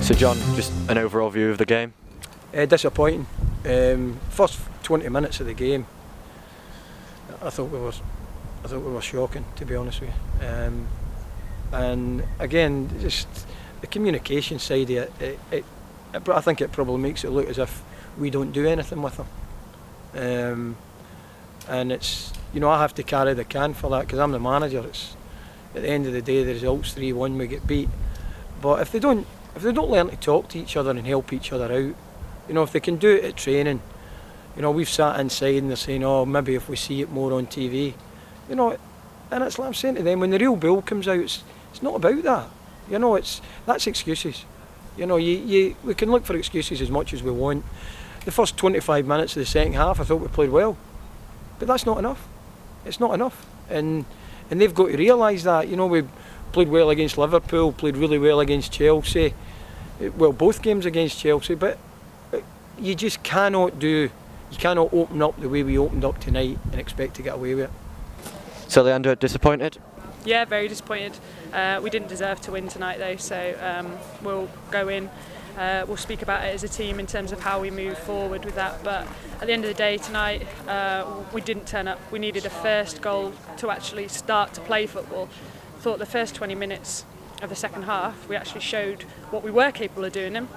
So John, just an overall view of the game? Disappointing. First 20 minutes of the game, I thought we were shocking, to be honest with you. And again, just the communication side of it, I think it probably makes it look as if we don't do anything with them. And it's, you know, I have to carry the can for that because I'm the manager. It's at the end of the day, the result's 3-1, we get beat. But if they don't learn to talk to each other and help each other out, you know, if they can do it at training, you know, we've sat inside and they're saying, oh, maybe if we see it more on TV, you know, and it's like I'm saying to them, when the real bill comes out, it's not about that. You know, that's excuses. You know, we can look for excuses as much as we want. The first 25 minutes of the second half, I thought we played well, but that's not enough. It's not enough, and they've got to realise that. You know, we played well against Liverpool, played really well against Chelsea. Well, both games against Chelsea, but you just cannot open up the way we opened up tonight and expect to get away with it. So Leandra, disappointed? Yeah, very disappointed. We didn't deserve to win tonight though, so we'll go in, we'll speak about it as a team in terms of how we move forward with that, but at the end of the day tonight we didn't turn up. We needed a first goal to actually start to play football. Thought the first 20 minutes of the second half we actually showed what we were capable of doing, and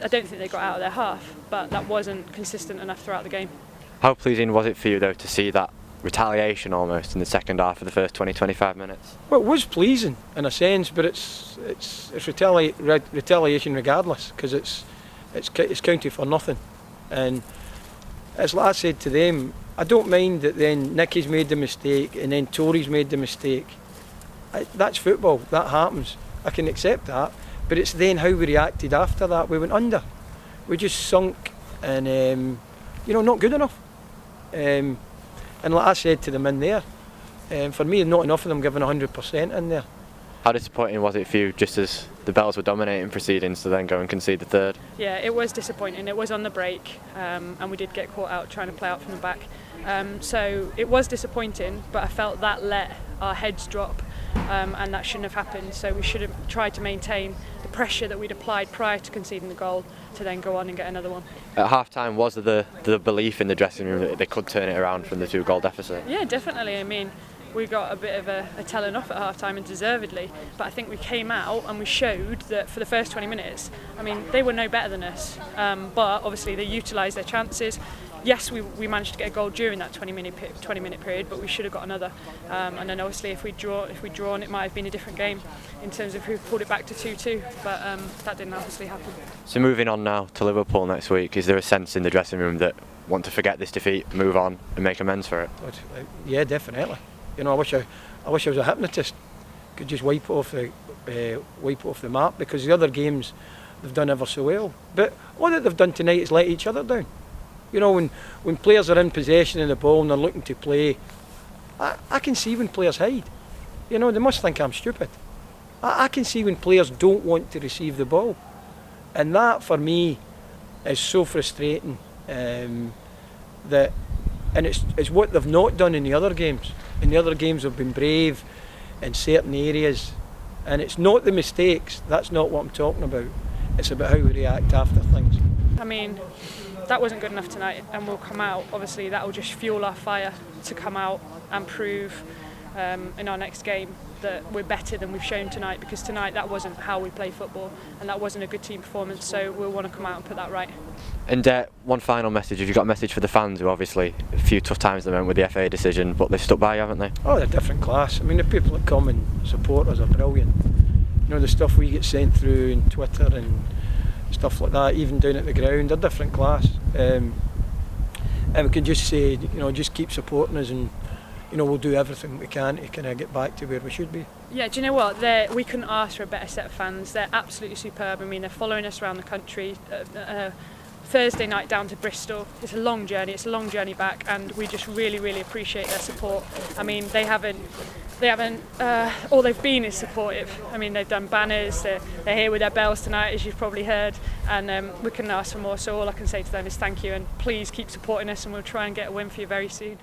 I don't think they got out of their half, but that wasn't consistent enough throughout the game. How pleasing was it for you though to see that retaliation almost in the second half of the first 20-25 minutes? Well, it was pleasing in a sense, but it's retaliation regardless, because it's counted for nothing. And as I said to them, I don't mind that then Nicky's made the mistake and then Tory's made the mistake. That's football, that happens. I can accept that, but it's then how we reacted after that. We went under. We just sunk, and you know, not good enough. And like I said to them in there, for me, not enough of them giving 100% in there. How disappointing was it for you, just as the Bells were dominating proceedings, to then go and concede the third? Yeah, it was disappointing. It was on the break, and we did get caught out trying to play out from the back. So it was disappointing, but I felt that let our heads drop, and that shouldn't have happened. So we should have tried to maintain the pressure that we'd applied prior to conceding the goal to then go on and get another one. At half-time, was there the belief in the dressing room that they could turn it around from the 2-goal deficit? Yeah, definitely. I mean, we got a bit of a telling off at half-time, and deservedly, but I think we came out and we showed that for the first 20 minutes, I mean, they were no better than us, but obviously they utilised their chances. Yes, we managed to get a goal during that 20-minute period, but we should have got another. And then obviously if we'd drawn, it might have been a different game in terms of who pulled it back to 2-2, but that didn't obviously happen. So moving on now to Liverpool next week, is there a sense in the dressing room that want to forget this defeat, move on and make amends for it? Yeah, definitely. You know, I wish I was a hypnotist, could just wipe it off the map, because the other games they've done ever so well. But all that they've done tonight is let each other down. You know, when players are in possession of the ball and they're looking to play, I can see when players hide. You know, they must think I'm stupid. I can see when players don't want to receive the ball. And that, for me, is so frustrating. And it's what they've not done in the other games. In the other games, they've been brave in certain areas. And it's not the mistakes. That's not what I'm talking about. It's about how we react after things. I mean, that wasn't good enough tonight, and we'll come out. Obviously, that will just fuel our fire to come out and prove in our next game that we're better than we've shown tonight, because tonight that wasn't how we play football, and that wasn't a good team performance, so we'll want to come out and put that right. And one final message, have you got a message for the fans who obviously a few tough times they went with the FA decision, but they've stuck by you, haven't they? Oh, they're different class. I mean, the people that come and support us are brilliant. You know, the stuff we get sent through on Twitter and stuff like that, even down at the ground, they're different class. And we can just say, you know, just keep supporting us, and you know, we'll do everything we can to kind of get back to where we should be. Yeah, do you know what? We couldn't ask for a better set of fans. They're absolutely superb. I mean, they're following us around the country. Thursday night down to Bristol. It's a long journey. It's a long journey back, and we just really, really appreciate their support. I mean, they haven't. All they've been is supportive. I mean, they've done banners. They're here with their bells tonight, as you've probably heard, and we couldn't ask for more. So all I can say to them is thank you, and please keep supporting us, and we'll try and get a win for you very soon.